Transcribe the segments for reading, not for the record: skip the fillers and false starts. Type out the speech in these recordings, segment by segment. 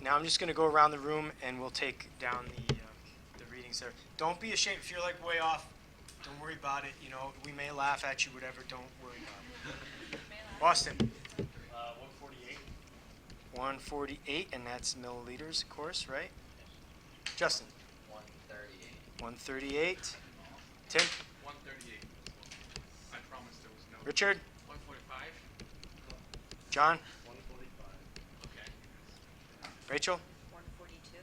now I'm just going to go around the room and we'll take down the readings there. Don't be ashamed if you're like way off. Don't worry about it. You know, we may laugh at you, whatever. Don't worry about it. Boston. 148. 148, and that's milliliters, of course, right? Justin. 138. 138. Tim. 138. I promise there was no. Richard. 145. John. 145. Okay. Rachel. 142.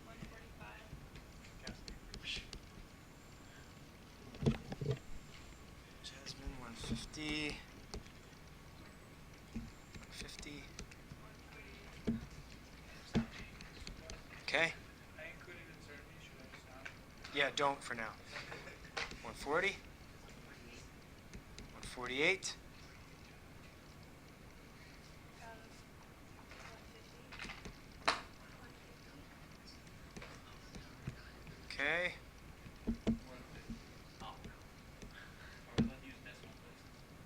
140. 145. Jasmine, 150. 150. Okay. I included in survey. Should I stop? Yeah, don't for now. 140. 148. 150. Okay.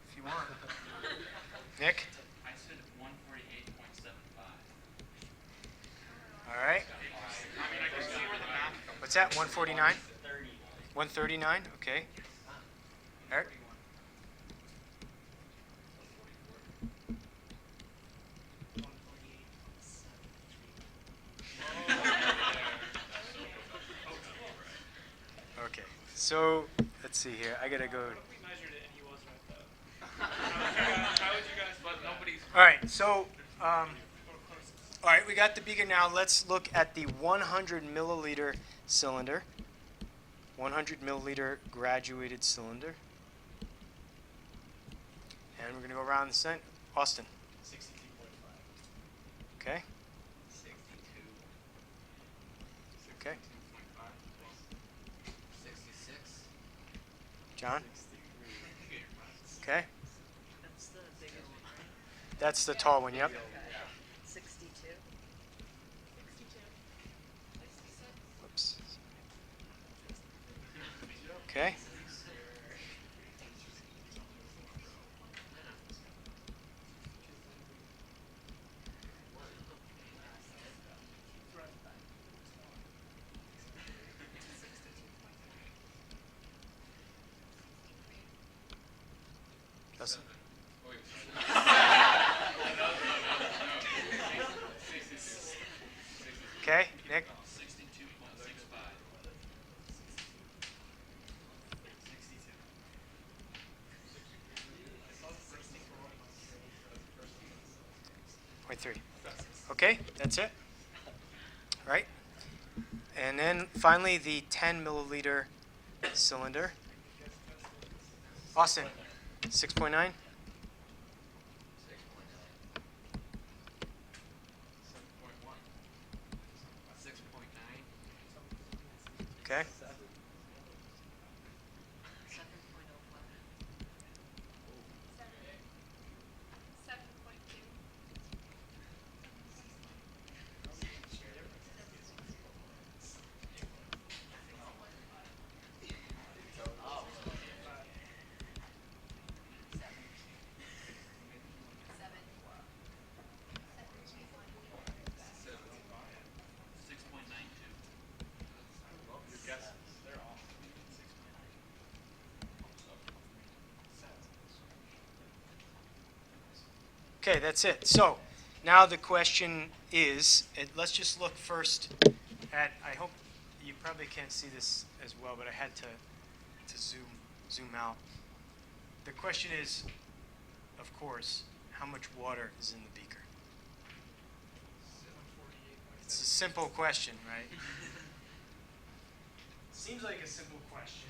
If you want. Nick? I said 148.75. All right. What's that? 149? 139? Okay. Eric? 148. Okay. So, let's see here. I got to go. We measured it and he was right though. How would you guys? But nobody's. All right. So, all right, we got the beaker now. Let's look at the 100 milliliter cylinder. 100 milliliter graduated cylinder. And we're going to go around the center. Austin. 62.5. Okay. 62. Okay. 66. John. Okay. That's the bigger one, right? That's the tall one. Yep. 62. 62. Whoops. Okay. Justin. Okay, Nick. 62.65. 0.3. Okay, that's it. Right? And then finally the 10 milliliter cylinder. Austin. 6.9. 6.9. Okay. 7.05. 7.2. Okay, that's it. So now the question is, let's just look first at, I hope you probably can't see this as well, but I had to zoom out. The question is, of course, how much water is in the beaker? It's a simple question, right? Seems like a simple question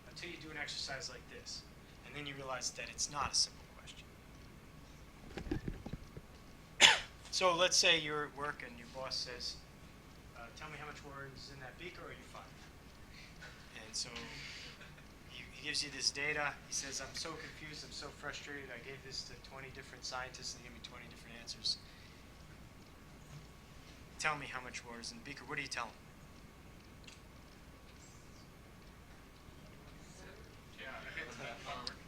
until you do an exercise like this, and then you realize that it's not a simple question. So let's say you're at work and your boss says, tell me how much water is in that beaker, or are you fired? And so he gives you this data. He says, I'm so confused, I'm so frustrated. I gave this to 20 different scientists and they gave me 20 different answers. Tell me how much water is in the beaker. What do you tell him?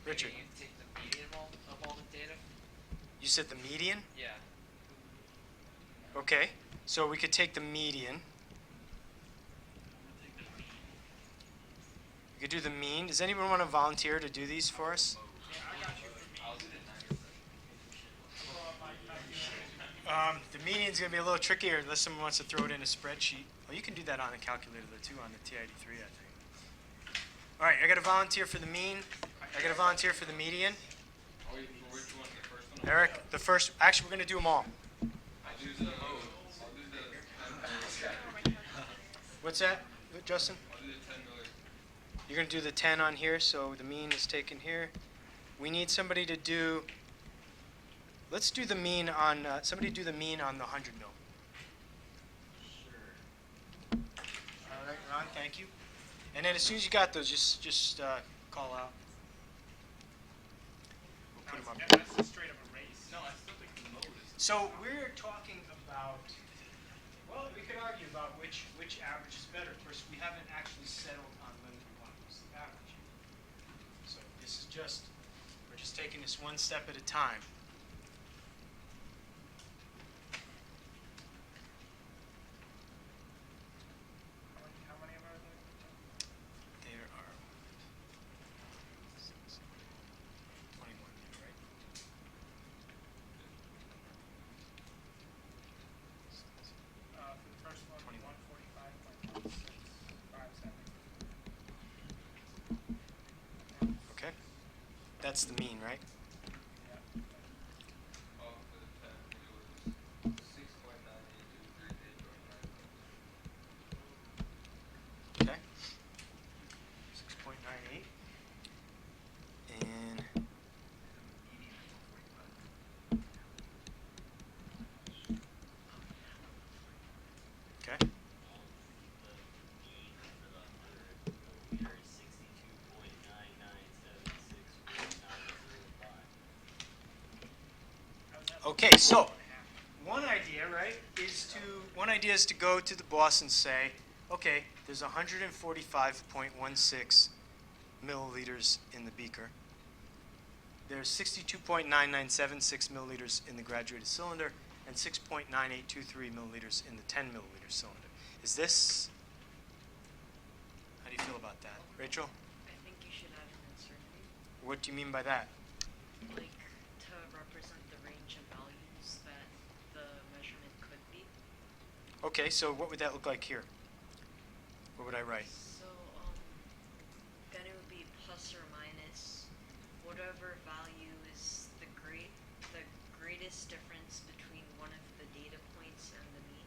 Richard. You take the median of all the data? You said the median? Yeah. Okay, so we could take the median. We could do the mean. Does anyone want to volunteer to do these for us? I'll do the 90%. The median's going to be a little trickier unless someone wants to throw it in a spreadsheet. Well, you can do that on a calculator too, on the TID3, I think. All right, I got to volunteer for the mean. I got to volunteer for the median. Oh, which one? The first one? Eric, the first. Actually, we're going to do them all. I'll do the. What's that, Justin? I'll do the 10 million. You're going to do the 10 on here, so the mean is taken here. We need somebody to do. Let's do the mean on. Somebody do the mean on the 100 mil. Sure. All right, Ron, thank you. And then as soon as you got those, just call out. We'll put them up. That's just straight up a race. No, I still think the mode is. So we're talking about. Well, we could argue about which average is better. Of course, we haven't actually settled on whether we want to use the average. So this is we're just taking this one step at a time. How many of ours are there? There are 21 there, right? For the first one, 21. 145.657. Okay. That's the mean, right? Yeah. Oh, for the 10, it was 6.98 Okay. 6.98. And okay. Okay, so one idea is to go to the boss and say, okay, there's 145.16 milliliters in the beaker. There's 62.9976 milliliters in the graduated cylinder and 6.9823 milliliters in the 10 milliliter cylinder. Is this, how do you feel about that? Rachel, I think you should add an uncertainty, what do you mean by that? like to represent the range of values that the measurement could be. Okay, so what would that look like here? What would I write? So, then it would be plus or minus whatever value is the greatest difference between one of the data points and the mean.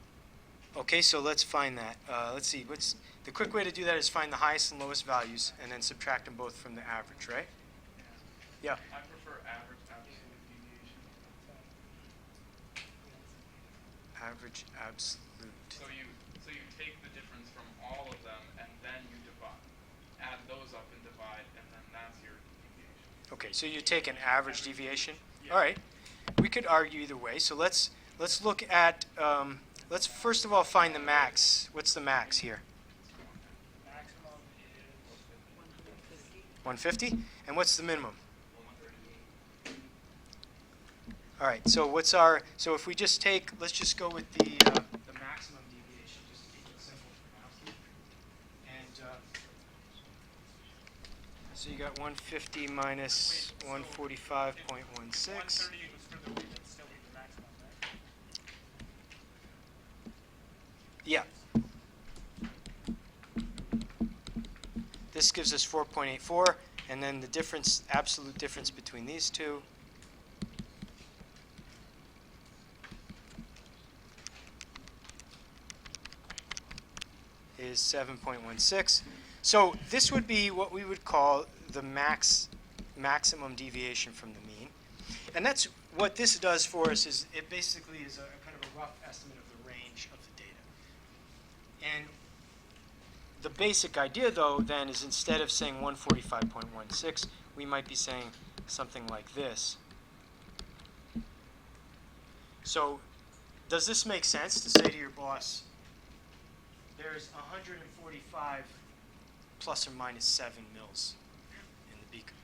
Okay, so let's find that. Let's see, what's the quick way to do that is find the highest and lowest values and then subtract them both from the average, right? Yeah. I prefer average absolute deviation. Average absolute. So you take the difference from all of them and then you divide, add those up and divide, and then that's your deviation. Okay, so you take an average deviation. Yeah. All right, we could argue either way. So let's look at let's first of all find the max. What's the max here? Maximum is 150. 150. And what's the minimum? 138. All right. So what's our? So if we just take, let's just go with the maximum deviation, just to keep it simple for now. And so you got 150 minus 145.16. 138 was for the mean, it'd still be the maximum, right? Yeah. This gives us 4.84, and then the difference, absolute difference between these two is 7.16. So this would be what we would call the maximum deviation from the mean. And that's what this does for us is it basically is a kind of a rough estimate of the range of the data. And the basic idea, though, then is instead of saying 145.16, we might be saying something like this. So does this make sense to say to your boss, there's 145 plus or minus 7 mils in the beaker?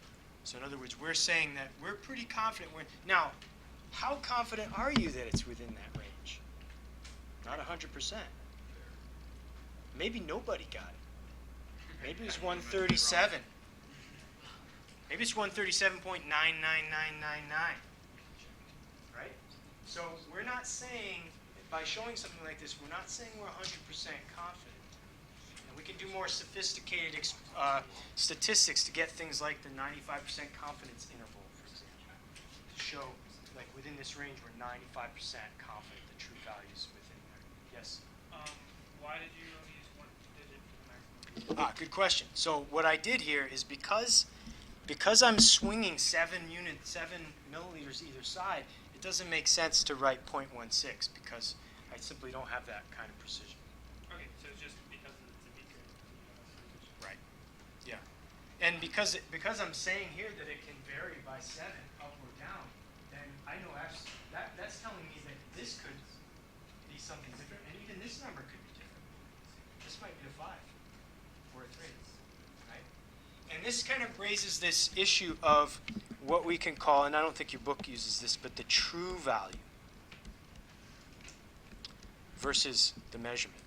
So in other words, we're saying that we're pretty confident. Now, How confident are you that it's within that range? Not 100%. Maybe nobody got it. Maybe it's 137. Maybe it's 137.99999. Right? So we're not saying, by showing something like this, we're not saying we're 100% confident. And we can do more sophisticated statistics to get things like the 95% confidence interval, for example, to show, like, within this range, we're 95% confident the true value is within there. Yes? Why did you only use one digit for the maximum? Good question. So what I did here is because I'm swinging 7 milliliters either side, it doesn't make sense to write 0.16 because I simply don't have that kind of precision. Okay, so it's just because it's a beaker. Right. Yeah. And because I'm saying here that it can vary by 7 up or down, then I know that's telling me that this could be something different, and even this number could be different. This might be a 5 or a 3, right? And this kind of raises this issue of what we can call, and I don't think your book uses this, but the true value versus the measurement.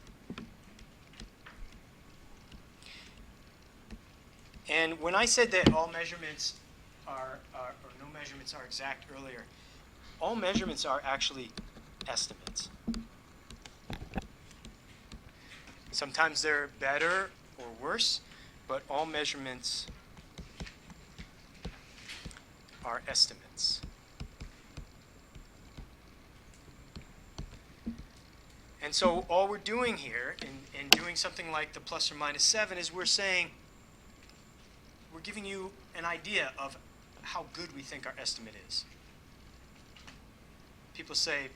And when I said that all measurements or no measurements are exact earlier, all measurements are actually estimates. Sometimes they're better or worse, but all measurements are estimates. And so all we're doing here in doing something like the plus or minus 7 is we're saying, we're giving you an idea of how good we think our estimate is. People say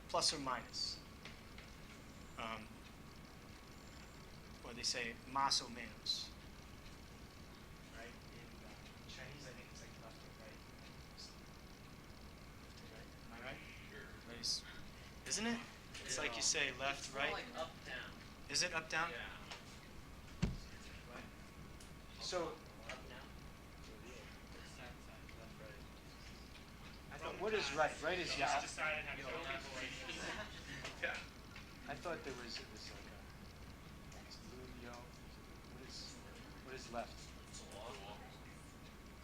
plus or minus. Or they say más o menos. Right? In Chinese, I think it's like left or right. Am I right? Sure. Isn't it? It's like you say left, right. Like up, down. Is it up, down? Yeah. Right. So, Up, down. I thought, what is right? Right is yeah. Just decided how to go that way. Yeah. I thought it was like it's blue, yo. What is left? It's a wall.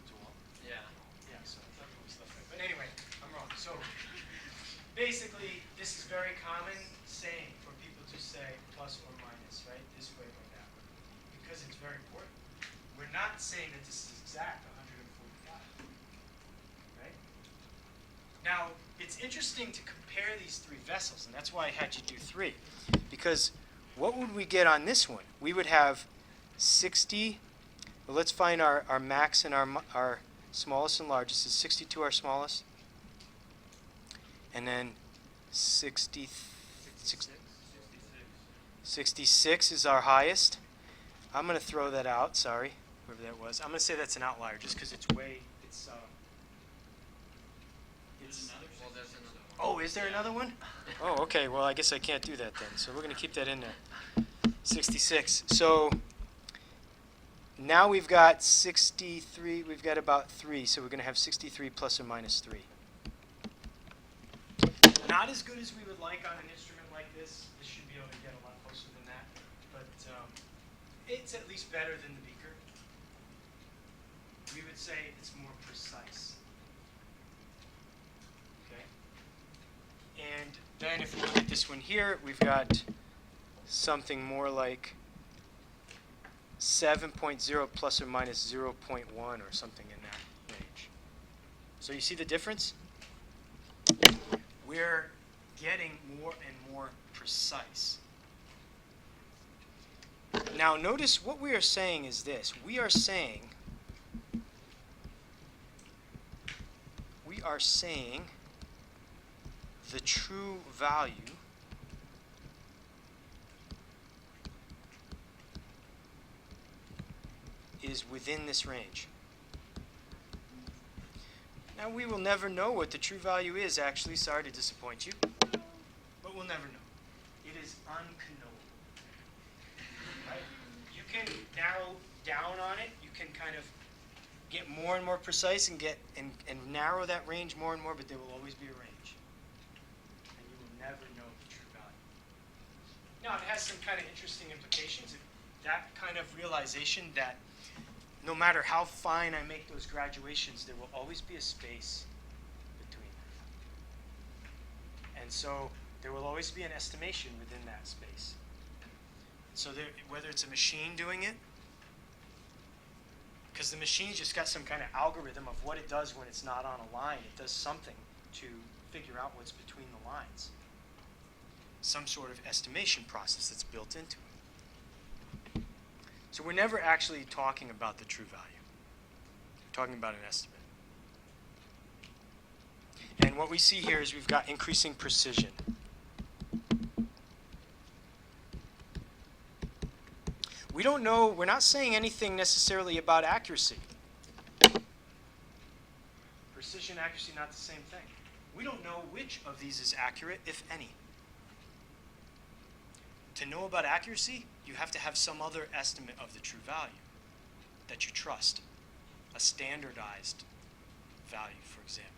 It's a wall? Yeah. Yeah, so I thought it was left, right. But anyway, I'm wrong. So basically, this is very common saying for people to say plus or minus, right? This way or that way. Because it's very important. We're not saying that this is exact 145. Right? Now, it's interesting to compare these three vessels, and that's why I had you do 3. Because what would we get on this one? We would have 60, well, let's find our max and our smallest and largest. Is 62 our smallest? And then 66 is our highest. I'm going to throw that out, sorry, whoever that was. I'm going to say that's an outlier just because it's way, it's Well, there's another one. oh, is there another one? Oh, okay. Well, I guess I can't do that then. So we're going to keep that in there. 66. So now we've got 63. We've got about 3. So we're going to have 63 plus or minus 3. Not as good as we would like on an instrument like this. This should be able to get a lot closer than that. But it's at least better than the beaker. We would say it's more precise. And then if we look at this one here, we've got something more like 7.0 plus or minus 0.1 or something in that range. So you see the difference? We're getting more and more precise. Now notice what we are saying is this. We are saying the true value is within this range. Now we will never know what the true value is actually, sorry to disappoint you, but we'll never know. It is unknowable. Right? You can narrow down on it, you can kind of get more and more precise and get and narrow that range more and more, but there will always be a range. And you will never know the true value. Now, it has some kind of interesting implications. That kind of realization that no matter how fine I make those graduations, there will always be a space between them. And so there will always be an estimation within that space. So there, whether it's a machine doing it, because the machine's just got some kind of algorithm of what it does when it's not on a line. It does something to figure out what's between the lines. Some sort of estimation process that's built into it. So we're never actually talking about the true value. We're talking about an estimate. And what we see here is we've got increasing precision. We don't know, we're not saying anything necessarily about accuracy. Precision, accuracy, not the same thing. We don't know which of these is accurate, if any. To know about accuracy, you have to have some other estimate of the true value that you trust. A standardized value, for example.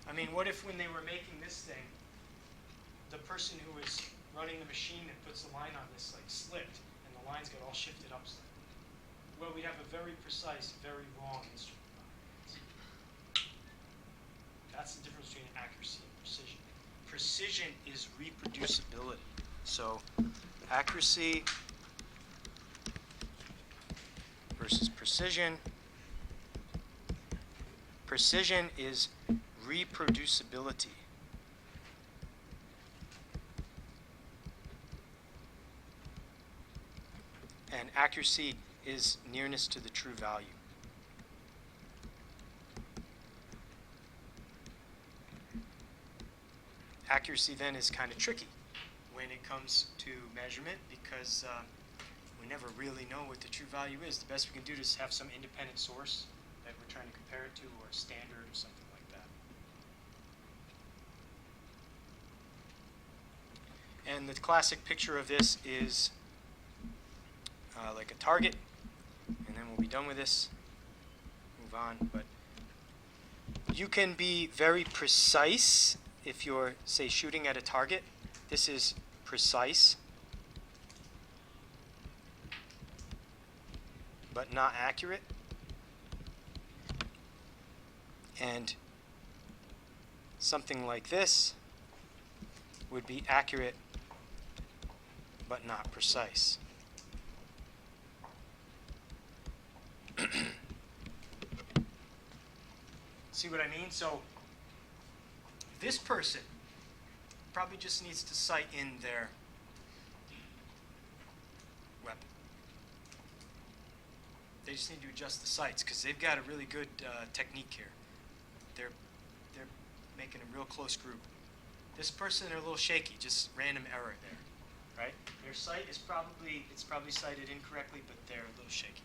I mean, what if when they were making this thing, the person who was running the machine that puts the line on this like slipped, and the lines got all shifted up slightly? Well, we'd have a very precise, very wrong instrument. That's the difference between accuracy and precision. Precision is reproducibility. So accuracy versus precision. Precision is reproducibility. And accuracy is nearness to the true value. Accuracy then is kind of tricky when it comes to measurement because we never really know what the true value is. The best we can do is have some independent source that we're trying to compare it to, or a standard or something like that. And the classic picture of this is like a target, and then we'll be done with this, move on. But you can be very precise if you're, say, shooting at a target. This is precise, but not accurate. And something like this would be accurate, but not precise. See what I mean? So this person probably just needs to sight in their weapon. They just need to adjust the sights because they've got a really good technique here. They're making a real close group. This person, they're a little shaky, just random error there, right? Their sight is probably sighted incorrectly, but they're a little shaky.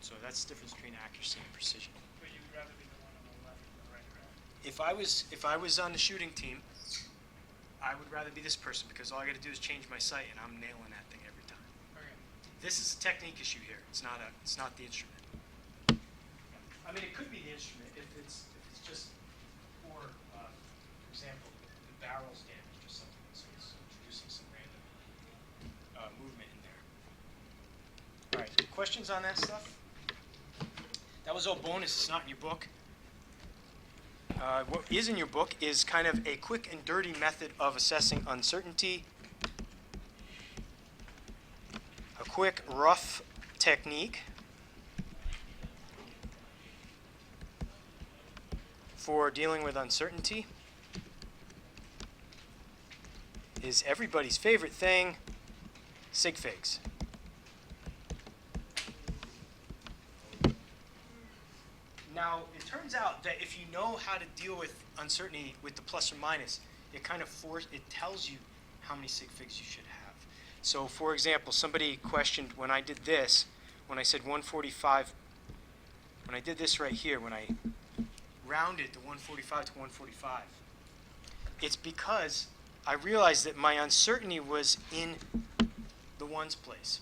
So that's the difference between accuracy and precision. But you'd rather be the one on the left than the right, right? If I was on the shooting team, I would rather be this person because all I got to do is change my sight and I'm nailing that thing every time. Okay. This is a technique issue here. It's not the instrument. I mean, it could be the instrument if it's just for example, the barrel's damaged or something, so it's introducing some random movement in there. All right, questions on that stuff? That was all bonus. It's not in your book. What is in your book is kind of a quick and dirty method of assessing uncertainty. A quick, rough technique for dealing with uncertainty is everybody's favorite thing, sig figs. Now, it turns out that if you know how to deal with uncertainty with the plus or minus, it kind of it tells you how many sig figs you should have. So, for example, somebody questioned when I did this, when I said 145, when I did this right here, when I rounded the 145 to 145, it's because I realized that my uncertainty was in the ones place.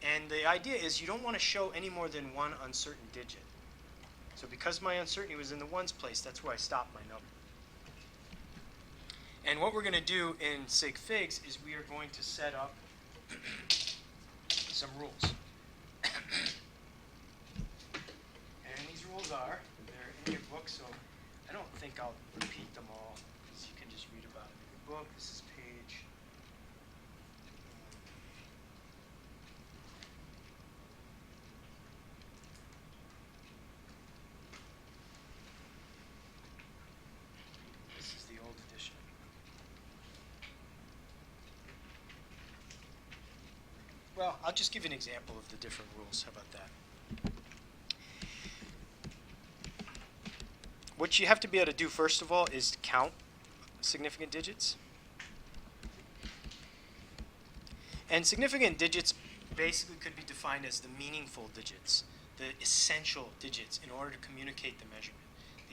And the idea is you don't want to show any more than one uncertain digit. So because my uncertainty was in the ones place, that's where I stopped my number. And what we're going to do in sig figs is we are going to set up some rules. And these rules are, they're in your book, so I don't think I'll repeat them all, because you can just read about them in your book. This is page... This is the old edition. Well, I'll just give you an example of the different rules. How about that? What you have to be able to do, first of all, is count significant digits. And significant digits basically could be defined as the meaningful digits, the essential digits in order to communicate the measurement.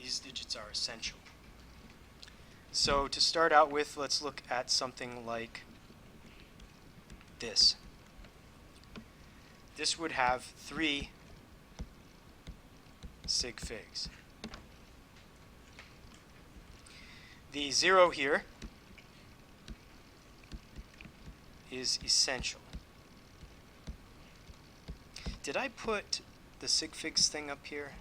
These digits are essential. So to start out with, let's look at something like this. This would have 3 sig figs. The 0 here is essential. Did I put the sig figs thing up here?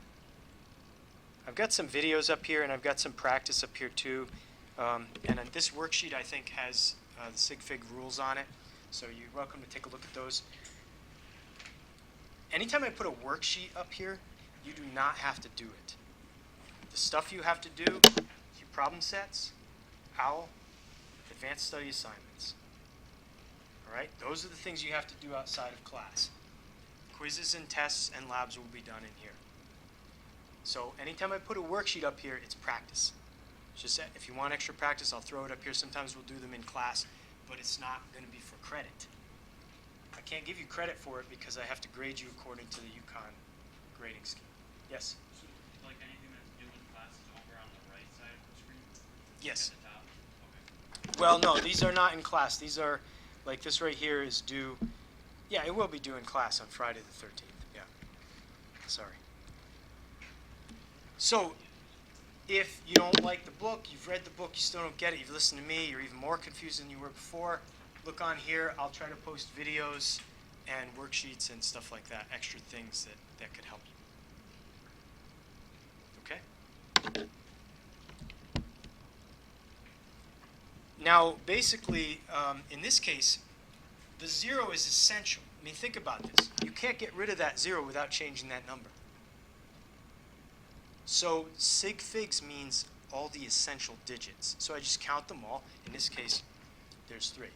I've got some videos up here, and I've got some practice up here too. And this worksheet, I think, has the sig fig rules on it. So you're welcome to take a look at those. Anytime I put a worksheet up here, you do not have to do it. The stuff you have to do, your problem sets, OWL, advanced study assignments. All right? Those are the things you have to do outside of class. Quizzes and tests and labs will be done in here. So anytime I put a worksheet up here, it's practice. It's just that if you want extra practice, I'll throw it up here. Sometimes we'll do them in class, but it's not going to be for credit. I can't give you credit for it because I have to grade you according to the UConn grading scheme. Yes? So, like anything that's due in class is over on the right side of the screen? Yes. At the top? Okay. Well, no, these are not in class. These are, like this right here is due, yeah, it will be due in class on Friday the 13th. Yeah. Sorry. So, if you don't like the book, you've read the book, you still don't get it, you've listened to me, you're even more confused than you were before, look on here. I'll try to post videos and worksheets and stuff like that, extra things that could help you. Okay? Now, basically, in this case, the 0 is essential. I mean, think about this. You can't get rid of that 0 without changing that number. So sig figs means all the essential digits. So I just count them all. In this case, there's 3.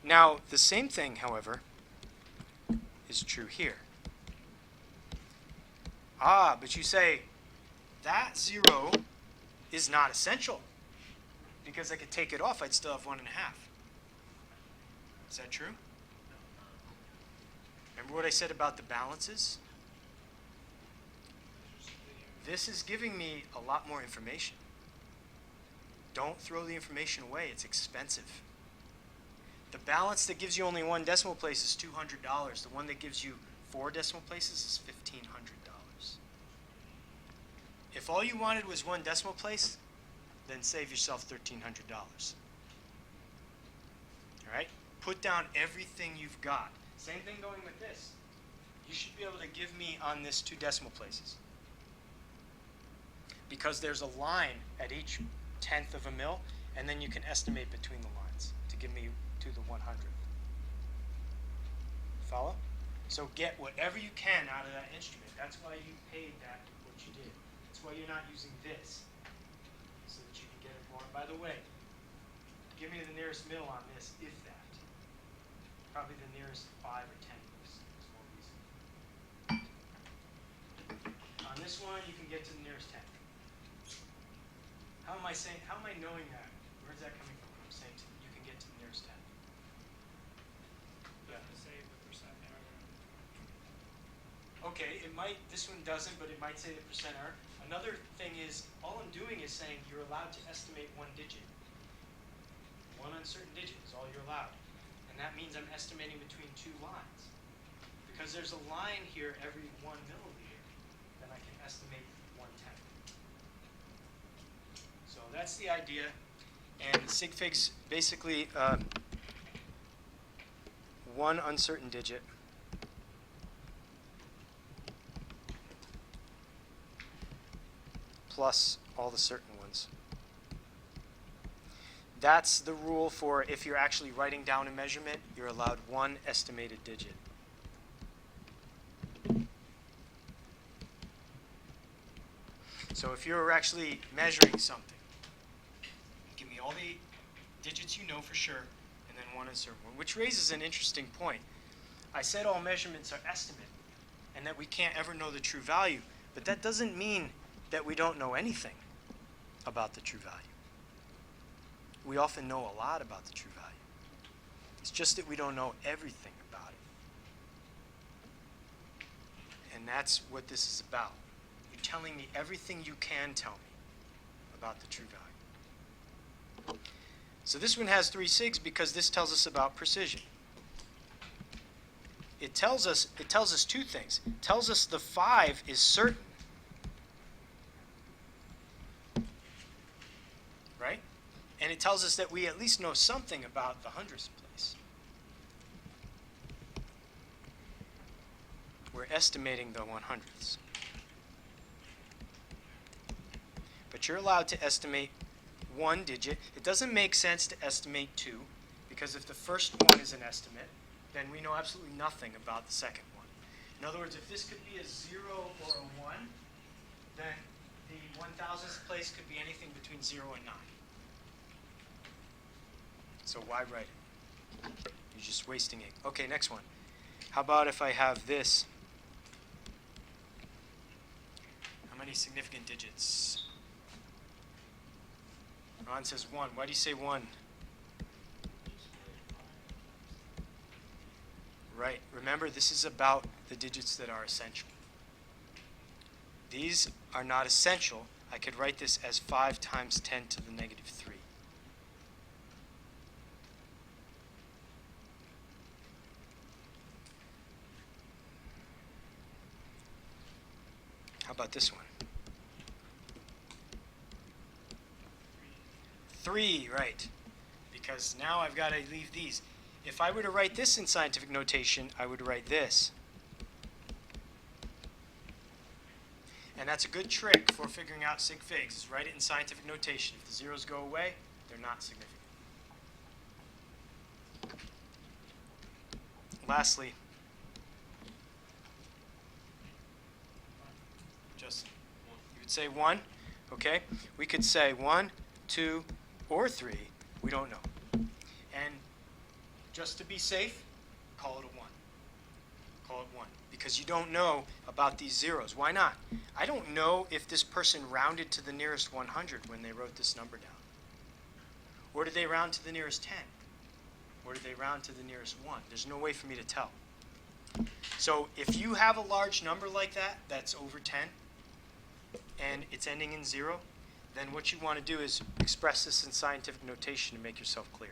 Now, the same thing, however, is true here. Ah, but you say, that 0 is not essential. Because I could take it off, I'd still have 1.5. Is that true? Remember what I said about the balances? This is giving me a lot more information. Don't throw the information away. It's expensive. The balance that gives you only 1 decimal place is $200. The one that gives you 4 decimal places is $1,500. If all you wanted was 1 decimal place, then save yourself $1,300. All right? Put down everything you've got. Same thing going with this. You should be able to give me on this 2 decimal places. Because there's a line at each 1/10 of a mil, and then you can estimate between the lines to give me to the 100th. Follow? So get whatever you can out of that instrument. That's why you paid that what you did. That's why you're not using this, so that you can get it more. By the way, give me the nearest mil on this, if that. Probably the nearest 5 or 10 is more reasonable. On this one, you can get to the nearest 10. How am I knowing that? Where's that coming from when I'm saying you can get to the nearest 10? You have to say the percent error. Okay, it might, this one doesn't, but it might say the percent error. Another thing is, all I'm doing is saying you're allowed to estimate 1 digit. 1 uncertain digit is all you're allowed. And And that means I'm estimating between two lines. Because there's a line here every 1 milliliter, then I can estimate 1/10. So that's the idea. And sig figs basically one uncertain digit plus all the certain ones. That's the rule for if you're actually writing down a measurement, you're allowed one estimated digit. So if you're actually measuring something, give me all the digits you know for sure, and then one uncertain one, which raises an interesting point. I said all measurements are estimate, and that we can't ever know the true value, but that doesn't mean that we don't know anything about the true value. We often know a lot about the true value. It's just that we don't know everything about it. And that's what this is about. You're telling me everything you can tell me about the true value. So this one has 3 sigs because this tells us about precision. It tells us two things. It tells us the 5 is certain. Right? And it tells us that we at least know something about the hundredths place. We're estimating the 100ths. But you're allowed to estimate one digit. It doesn't make sense to estimate 2, because if the first one is an estimate, then we know absolutely nothing about the second one. In other words, if this could be a 0 or a 1, then the 1,000th place could be anything between 0 and 9. So why write it? You're just wasting ink. Okay, next one. How about if I have this? How many significant digits? Ron says 1. Why do you say 1? Right. Remember, this is about the digits that are essential. These are not essential. I could write this as 5 times 10 to the negative 3. How about this one? 3, right. Because now I've got to leave these. If I were to write this in scientific notation, I would write this. And that's a good trick for figuring out sig figs, is write it in scientific notation. If the zeros go away, they're not significant. Lastly, Justin, you would say 1, okay? We could say 1, 2, or 3. We don't know. And just to be safe, call it a 1. Call it 1. Because you don't know about these zeros. Why not? I don't know if this person rounded to the nearest 100 when they wrote this number down. Or did they round to the nearest 10? Or did they round to the nearest 1? There's no way for me to tell. So if you have a large number like that, that's over 10, and it's ending in 0, then what you want to do is express this in scientific notation to make yourself clear.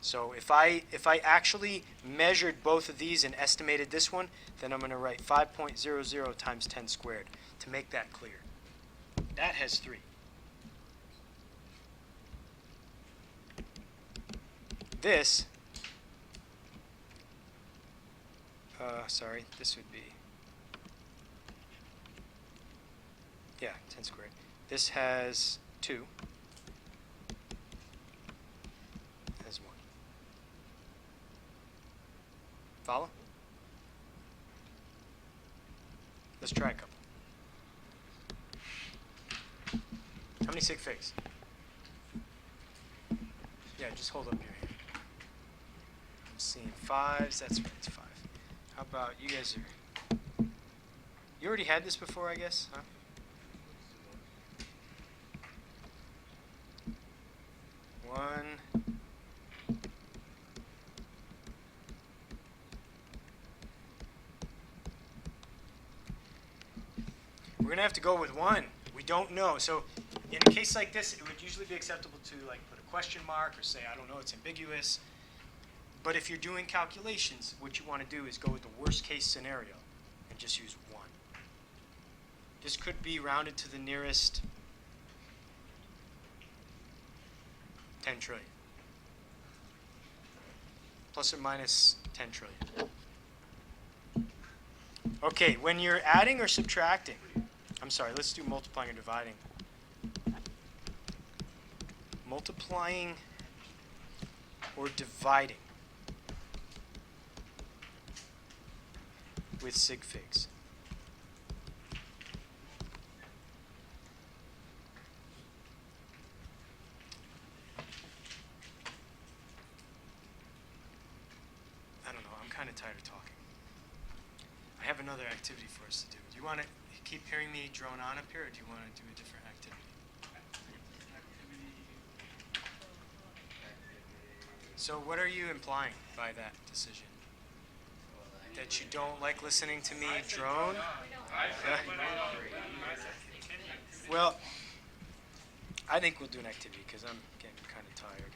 So if I actually measured both of these and estimated this one, then I'm going to write 5.00 times 10 squared to make that clear. That has 3. This, this would be, 10 squared. This has 2. Has 1. Follow? Let's try a couple. How many sig figs? Yeah, just hold up your hand. I'm seeing 5s. That's right, it's 5. How about you guys are... You already had this before, I guess, huh? One. We're going to have to go with 1. We don't know. So in a case like this, it would usually be acceptable to like put a question mark or say, I don't know, it's ambiguous. But if you're doing calculations, what you want to do is go with the worst case scenario and just use 1. This could be rounded to the nearest 10 trillion. Plus or minus 10 trillion. Okay, when you're adding or subtracting, I'm sorry, let's do multiplying or dividing. Multiplying or dividing with sig figs. I don't know, I'm kind of tired of talking. I have another activity for us to do. Do you want to keep hearing me drone on up here, or do you want to do a different activity? So what are you implying by that decision? That you don't like listening to me drone? Yeah. Well, I think we'll do an activity because I'm getting kind of tired.